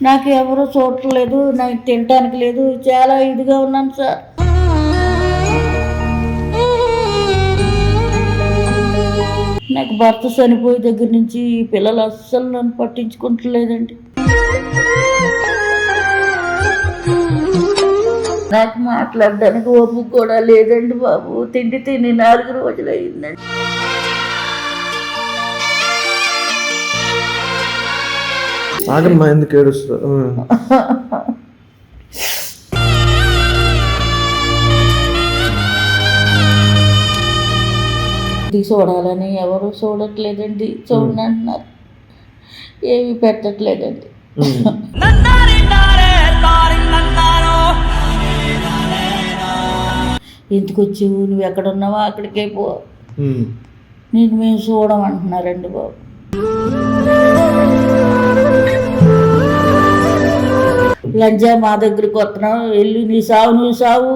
నాకు ఎవరు చూడట్లేదు, నాకు తినటానికి లేదు, చాలా ఇదిగా ఉన్నాను సార్. నాకు భర్త చనిపోయే దగ్గర నుంచి ఈ పిల్లలు అస్సలు నన్ను పట్టించుకుంటలేదండి. నాకు మాట్లాడడానికి ఓపిక కూడా లేదండి బాబు. తిండి తిని 4 రోజులు అయిందండి. ఆగమ్మా, ఎందుకు ఏడుస్తావు? చూడాలని ఎవరు చూడట్లేదండి. చూడండి అంటున్నారు, ఏమి పెట్టట్లేదండి. ఎందుకు వచ్చావు, నువ్వు ఎక్కడున్నావా అక్కడికే పో, నేను మేము చూడమంటున్నారండి బాబు. లంజా మా దగ్గరికి వస్తున్నావు, వెళ్ళి నీ సావు నువ్వు సావు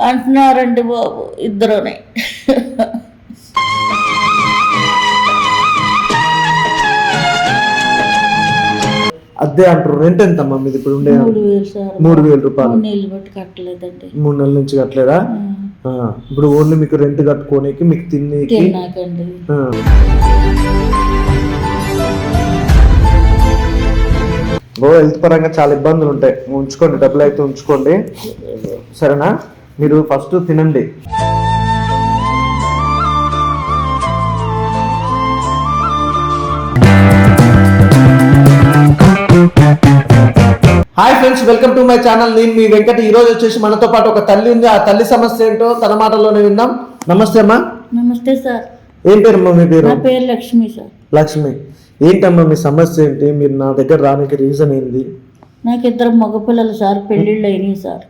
అంటున్నారండి బాబు ఇద్దరునే. అదే అంటారు. రెంట్ ఎంతమ్మా మీది ఇప్పుడు ఉండే? 3,000 సార్. 3,000 రూపాయలు. 3 నెలలు బట్టి కట్టలేదండి. 3 నెలల నుంచి కట్టలేదా? ఇప్పుడు ఓన్లీ మీకు రెంట్ కట్టుకోనికి, మీకు తినేకి, తిన్నాకండి. హెల్త్ పరంగా చాలా ఇబ్బందులు ఉంటాయి. ఉంచుకోండి, డబ్బులు అయితే ఉంచుకోండి, సరేనా? మీరు ఫస్ట్ తినండి. Hi friends, welcome to my channel. నేను మీ వెంకట. ఈ రోజు వచ్చేసి మనతో పాటు ఒక తల్లి ఉంది. ఆ తల్లి సమస్య ఏంటో తన మాటల్లోనే విందాం. నమస్తే అమ్మా. నమస్తే సార్. ఏం పేరమ్మా మీ పేరు? నా పేరు లక్ష్మి సార్. లక్ష్మి, ఏంటమ్మా మీ సమస్య ఏంటి? మీరు నా దగ్గర రానికి రీజన్ ఏంటి? నాకు 2 మగపిల్లలు సార్, పెళ్ళిళ్ళు అయినాయి సార్.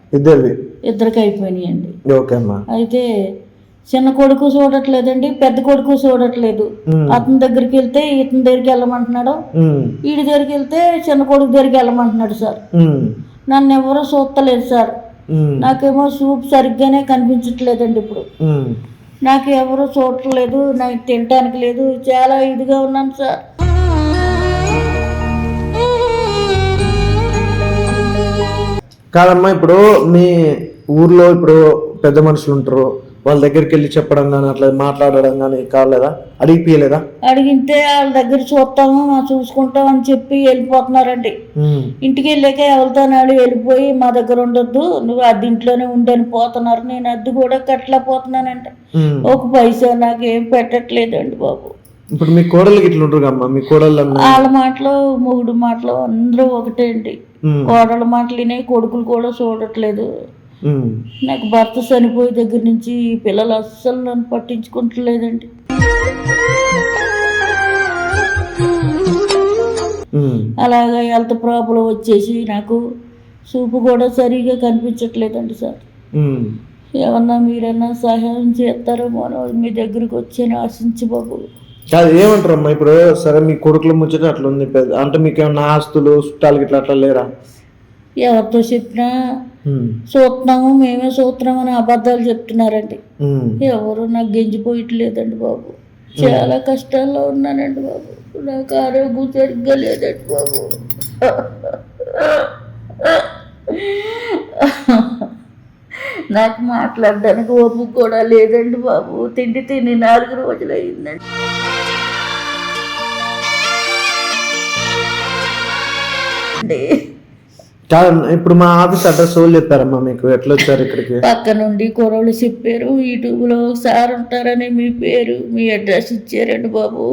ఇద్దరికి అయిపోయినాయండి. ఓకే అమ్మా. అయితే చిన్న కొడుకు చూడట్లేదండి, పెద్ద కొడుకు చూడట్లేదు. అతని దగ్గరికి వెళ్తే ఇతని దగ్గరికి వెళ్ళమంటున్నాడు, వీడి దగ్గరికి వెళ్తే చిన్న కొడుకు దగ్గరికి వెళ్ళమంటున్నాడు సార్. నన్ను ఎవరో చూస్తలేదు సార్. నాకేమో చూపు సరిగ్గానే కనిపించట్లేదండి. ఇప్పుడు నాకు ఎవరు చూడట్లేదు, నాకు తినటానికి లేదు, చాలా ఇదిగా ఉన్నాను సార్. కాదమ్మా, ఇప్పుడు మీ ఊర్లో ఇప్పుడు పెద్ద మనుషులు ఉంటారు, వాళ్ళ దగ్గరికి వెళ్ళి చెప్పడం కానీ అట్లా మాట్లాడడం కానీ కాలేదా? అడిగిపోయలేదా? అడిగితే వాళ్ళ దగ్గర చూస్తాము, చూసుకుంటాం అని చెప్పి వెళ్ళిపోతున్నారండి. ఇంటికి వెళ్ళాక ఎవరితోనాడు వెళ్ళిపోయి మా దగ్గర ఉండొద్దు, నువ్వు అద్దె ఇంట్లోనే ఉండని పోతున్నారు. నేను అద్దె కూడా కట్టలేకపోతున్నానంట. 1 పైసా నాకు ఏం పెట్టట్లేదండి బాబు. ఇప్పుడు మీ కోడలు ఇట్లా ఉంటారు కమ్మా, మీ కోడలు వాళ్ళ మాటలు మొగుడు మాటలు అందరూ ఒకటే అండి. కోడల మాటలునే కొడుకులు కూడా చూడట్లేదు. నాకు భర్త చనిపోయే దగ్గర నుంచి ఈ పిల్లలు అస్సలు నన్ను పట్టించుకుంటలేదండి. అలాగా హెల్త్ ప్రాబ్లం వచ్చేసి నాకు చూపు కూడా సరిగా కనిపించట్లేదండి సార్. ఏమన్నా మీరన్నా సహాయం చేస్తారేమో మీ దగ్గరికి వచ్చాను ఆశించి బాబు. అది ఏమంటారమ్మా ఇప్పుడు? సరే, మీ కొడుకుల ముచ్చట అట్లా ఉంది, అంటే మీకు ఏమన్నా ఆస్తులు చుట్టాలు ఇట్లా అట్లా లేరా? ఎవరితో చెప్పినా చూస్తున్నాము, మేమే చూస్తున్నామని అబద్ధాలు చెప్తున్నారండి. ఎవరు నాకు గెంజిపోయట్లేదండి బాబు. చాలా కష్టాల్లో ఉన్నానండి బాబు. నాకు ఆరోగ్యం సరిగ్గా లేదండి బాబు. నాకు మాట్లాడడానికి ఓపిక కూడా లేదండి బాబు. తిండి తిని 4 రోజులు అయిందండి. ఇప్పుడు మా ఆఫీస్ అడ్రస్ వాళ్ళు చెప్పారమ్మా మీకు? ఎట్లా వచ్చారు ఇక్కడికి? పక్క నుండి కుర్రోళ్ళు చెప్పారు, యూట్యూబ్లో సార్ ఉంటారని మీ పేరు, మీ అడ్రస్ ఇచ్చారండి బాబు.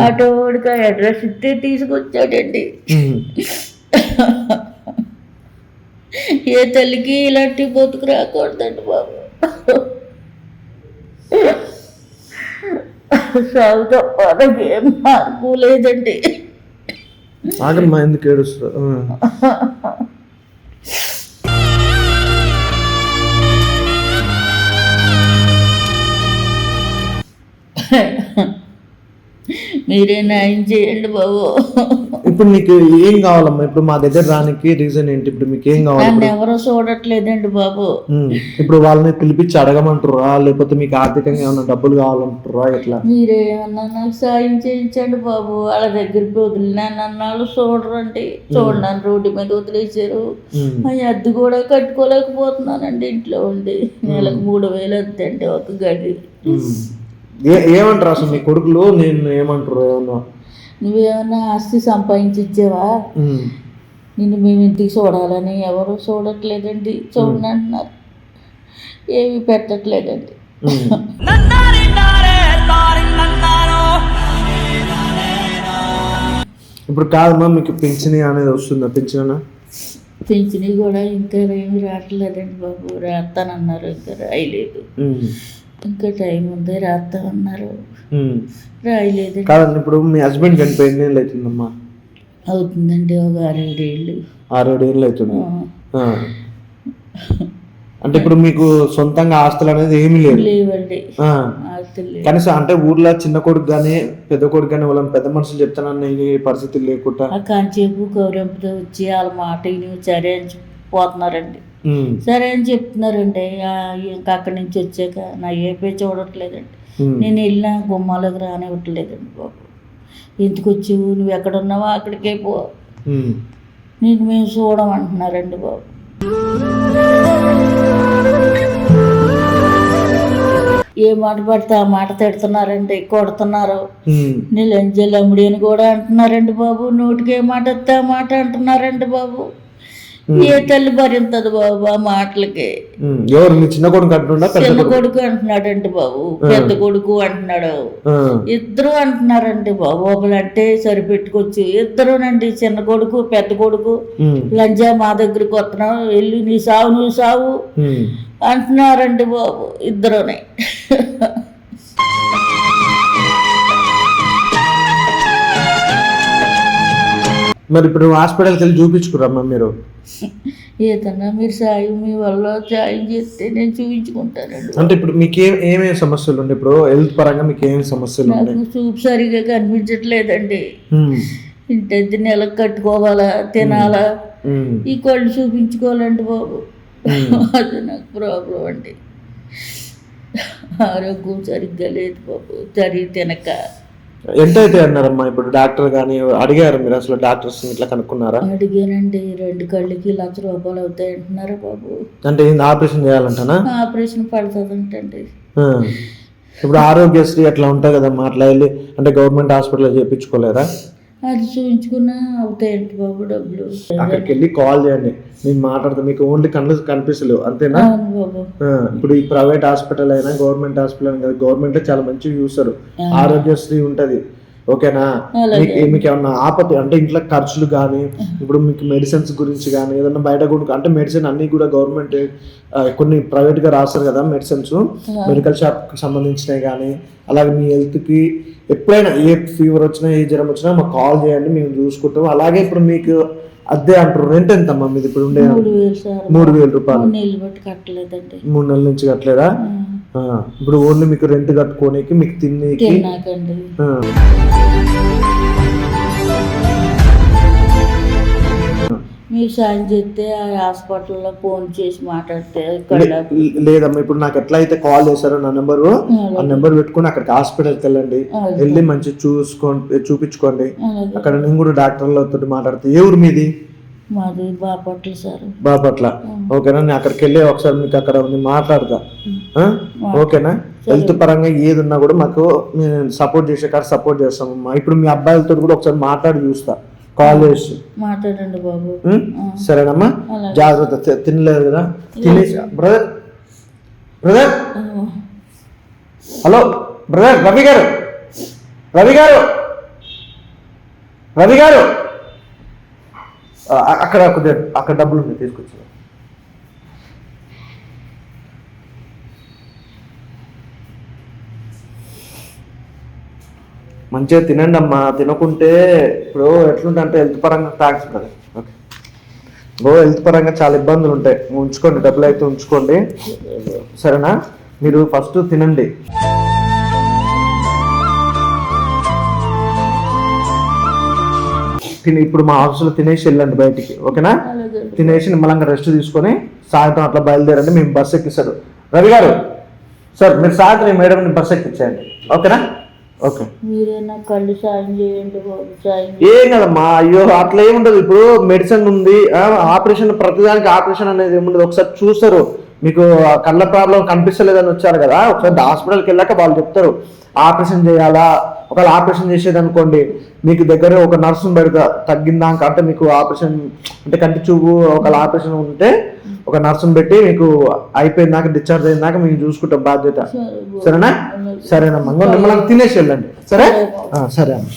ఆటో వాడికి ఆ అడ్రస్ ఇస్తే తీసుకొచ్చాడండి. ఏ తల్లికి ఇలాంటి బతుకు రాకూడదండి బాబు. సాగు తప్ప నాకేం మార్పు లేదండి. ఆగమ్మా, ఎందుకు ఏడుస్తావు? మీరే న్యాయం చేయండి బాబు. ఇప్పుడు నీకు ఏం కావాలమ్మా? ఇప్పుడు మా దగ్గర రానికి రీజన్ ఏంటి? ఇప్పుడు మీకు ఏం కావాలి? నన్ను ఎవరో చూడట్లేదండి బాబు. ఇప్పుడు వాళ్ళని పిలిపించి అడగమంటారా, లేకపోతే మీకు ఆర్థికంగా ఏమైనా డబ్బులు కావాలంటారా? ఎట్లా? మీరేమన్నా నాకు సాయం చేయించండి బాబు. వాళ్ళ దగ్గరికి వదిలినాను అన్నాళ్ళు చూడరండి. చూడడానికి రోడ్డు మీద వదిలేసారు. అద్దె కూడా కట్టుకోలేకపోతున్నానండి ఇంట్లో ఉండి. నెలకు 3,000 అద్దె అండి ఒక గది. ఏమంటారు అసలు మీ కొడుకులు? నేను ఏమంటారు? ఏమన్నా నువ్వేమన్నా ఆస్తి సంపాదించి ఇచ్చావా? నిన్ను మేము ఇంటికి చూడాలని ఎవరు చూడట్లేదండి. చూడండి అంటున్నారు, ఏమి పెట్టట్లేదండి. ఇప్పుడు కాదమ్మా, మీకు పింఛని అనేది వస్తుందా? పింఛని కూడా ఇంకా ఏమి రావట్లేదండి బాబు. రాస్తానన్నారు, ఇంకా రాయలేదు. ఇంకా టైం ఉంది, రాస్తామన్నారు, రాయలేదు. కాదండి, ఇప్పుడు మీ హస్బెండ్ చనిపోయి ఎన్ని ఏళ్ళు అవుతుందమ్మా? అవుతుందండి ఒక 6-7 ఏళ్ళు. 6-7 ఏళ్ళు అవుతుంది. అంటే ఇప్పుడు మీకు సొంతంగా ఆస్తులు అనేది ఏమీ లేవండి. కనీసం అంటే ఊర్లో చిన్న కొడుకు కానీ పెద్ద కొడుకు కానీ వాళ్ళని పెద్ద మనుషులు చెప్తానన్న పరిస్థితులు లేకుండా కాంచేపు గౌరవంతో వచ్చి వాళ్ళ మాట సరే అని పోతున్నారండి. సరే అని చెప్తున్నారండి. ఇంకా అక్కడి నుంచి వచ్చాక నా ఏపీ చూడట్లేదండి. నేను వెళ్ళిన గుమ్మాలకు రానివ్వట్లేదండి బాబు. ఎందుకు వచ్చావు, నువ్వు ఎక్కడున్నావో అక్కడికే పో, నేను మేము చూడమంటున్నారండి బాబు. ఏ మాట పడితే ఆ మాట తిడుతున్నారండి, కొడుతున్నారు. నీ లంచాలు అమ్ముడి అని కూడా అంటున్నారండి బాబు. నోటికి ఏ మాట వస్తే ఆ మాట అంటున్నారండి బాబు. ఏ తల్లి భరించదు బాబు ఆ మాటలకి. చిన్న కొడుకు అంటున్నాడండి బాబు, పెద్ద కొడుకు అంటున్నాడు, ఇద్దరు అంటున్నారండి బాబు. ఒకలంటే సరిపెట్టుకోవచ్చు, ఇద్దరునండి. చిన్న కొడుకు పెద్ద కొడుకు లంజా మా దగ్గరికి వస్తున్నావు, వెళ్ళి నీ సావు నువ్వు సావు అంటున్నారండి బాబు, ఇద్దరునే. మరి ఇప్పుడు హాస్పిటల్కి వెళ్ళి చూపించుకురమ్మా మీరు? ఏదన్నా మీరు సాయం మీ వల్ల సాయం చేస్తే నేను చూపించుకుంటానండి. అంటే ఇప్పుడు మీకు ఏమేమి సమస్యలు ఉండే? ఇప్పుడు హెల్త్ పరంగా మీకు ఏమేమి సమస్యలు? నాకు చూపు సరిగా కనిపించట్లేదండి. ఇంటి నెలకు కట్టుకోవాలా, తినాలా, ఈ కళ్ళు చూపించుకోవాలండి బాబు. అది నాకు ప్రాబ్లం అండి. ఆరోగ్యం సరిగ్గా లేదు బాబు, సరి తినక. ఎంత అయితే అన్నారమ్మా? ఇప్పుడు డాక్టర్ కానీ అడిగారు మీరు? అసలు డాక్టర్స్ ఇట్లా కనుక్కున్నారా? అడిగానండి. 2 కళ్ళకి ₹1,00,000 అవుతాయి అంటున్నారు బాబు. అంటే ఆపరేషన్ చేయాలంటనా? ఆపరేషన్ పడుతుందంటండి. ఇప్పుడు ఆరోగ్యశ్రీ అట్లా ఉంటాయి కదమ్మా, అట్లా వెళ్ళి అంటే గవర్నమెంట్ హాస్పిటల్లో చేయించుకోలేరా? అది చూపించుకున్నా అవుతాయండి బాబు డబ్బులు. అక్కడికి వెళ్ళి కాల్ చేయండి, నేను మాట్లాడతాను. మీకు ఓన్లీ కళ్ళు కనిపిస్తలేవు అంతేనా? ఇప్పుడు ఈ ప్రైవేట్ హాస్పిటల్ అయినా గవర్నమెంట్ హాస్పిటల్ అయినా కదా, గవర్నమెంట్ చాలా మంచిగా చూస్తారు, ఆరోగ్యశ్రీ ఉంటది. ఓకేనా? మీకు ఏమన్నా ఆపత్తి అంటే ఇంట్లో ఖర్చులు కానీ, ఇప్పుడు మీకు మెడిసిన్స్ గురించి కానీ ఏదన్నా బయట కూడా అంటే మెడిసిన్ అన్ని కూడా గవర్నమెంట్ కొన్ని ప్రైవేట్గా రాస్తారు కదా మెడిసిన్స్, మెడికల్ షాప్కి సంబంధించినవి కానీ. అలాగే మీ హెల్త్కి ఎప్పుడైనా ఏ ఫీవర్ వచ్చినా ఏ జ్వరం వచ్చినా మాకు కాల్ చేయండి, మేము చూసుకుంటాం. అలాగే ఇప్పుడు మీకు అద్దె అంటారు, రెంట్ ఎంతమ్మా మీది ఇప్పుడు ఉండే? 3,000 రూపాయలు. 3 నెలల నుంచి కట్టలేదా? ఇప్పుడు ఓన్లీ మీకు రెంట్ కట్టుకోనికి, మీకు తినేకి. మీరు సాయం చేస్తే ఆ హాస్పిటల్లో ఫోన్ చేసి మాట్లాడితే. లేదమ్మా, ఇప్పుడు నాకు ఎట్లా అయితే కాల్ చేశారో నా నెంబరు, ఆ నెంబర్ పెట్టుకుని అక్కడికి హాస్పిటల్కి వెళ్ళండి, వెళ్ళి మంచిగా చూపించుకోండి. అక్కడ నేను కూడా డాక్టర్లతో మాట్లాడితే. ఏ ఊరు మీది? మాది బాపట్ల సార్. బాపట్ల. ఓకేనా? నేను అక్కడికి వెళ్ళి ఒకసారి మీకు అక్కడ మాట్లాడతా. ఓకేనా? హెల్త్ పరంగా ఏది ఉన్నా కూడా మాకు సపోర్ట్ చేసే కాడ సపోర్ట్ చేస్తామమ్మా. ఇప్పుడు మీ అబ్బాయిలతో కూడా ఒకసారి మాట్లాడి చూస్తా, కాల్ చేసి మాట్లాడండి బాబు. సరేనమ్మా? జాగ్రత్త. తినలేదు కదా? తినేసి బ్రదర్ హలో బ్రదర్, రవి గారు అక్కడ డబ్బులు ఉన్నాయి, తీసుకొచ్చి. మంచిగా తినండి అమ్మా. తినకుంటే ఇప్పుడు ఎట్లుంటే హెల్త్ పరంగా థ్యాంక్స్ బ్రదర్. ఓకే, హెల్త్ పరంగా చాలా ఇబ్బందులు ఉంటాయి. ఉంచుకోండి, డబ్బులు అయితే ఉంచుకోండి, సరేనా? మీరు ఫస్ట్ తినండి. ఇప్పుడు మా ఆఫీస్లో తినేసి వెళ్ళండి బయటికి, ఓకేనా? అలాగే తినేసి నిమ్మలంగా రెస్ట్ తీసుకొని సాయంత్రం అట్లా బయలుదేరండి. మేము బస్సు ఎక్కిస్తాడు రవి గారు. సార్ మీరు సాయంత్రం మేడం బస్సు ఎక్కించేయండి, ఓకేనా? ఓకే. మీరే నాకు కళ్ళు సాయం చేయండి బాబు, సాయం ఏం కదమ్మా, అయ్యో అట్లా ఏముండదు. ఇప్పుడు మెడిసిన్ ఉంది, ఆపరేషన్, ప్రతిదానికి ఆపరేషన్ అనేది ఏముండదు. ఒకసారి చూస్తారు, మీకు కళ్ళ ప్రాబ్లం కనిపిస్తలేదని వచ్చారు కదా, ఒకసారి హాస్పిటల్కి వెళ్ళాక వాళ్ళు చెప్తారు ఆపరేషన్ చేయాలా. ఒకవేళ ఆపరేషన్ చేసేది అనుకోండి, మీకు దగ్గర ఒక నర్సును పెడతా, తగ్గిందాక అంటే మీకు ఆపరేషన్ అంటే కంటి చూపు ఒకవేళ ఆపరేషన్ ఉంటే ఒక నర్సును పెట్టి మీకు అయిపోయిందాక డిశ్చార్జ్ అయినాక మేము చూసుకుంటాం బాధ్యత, సరేనా? సరేనమ్మా, నిమ్మలంగా తినేసి వెళ్ళండి, సరే? సరే అమ్మ.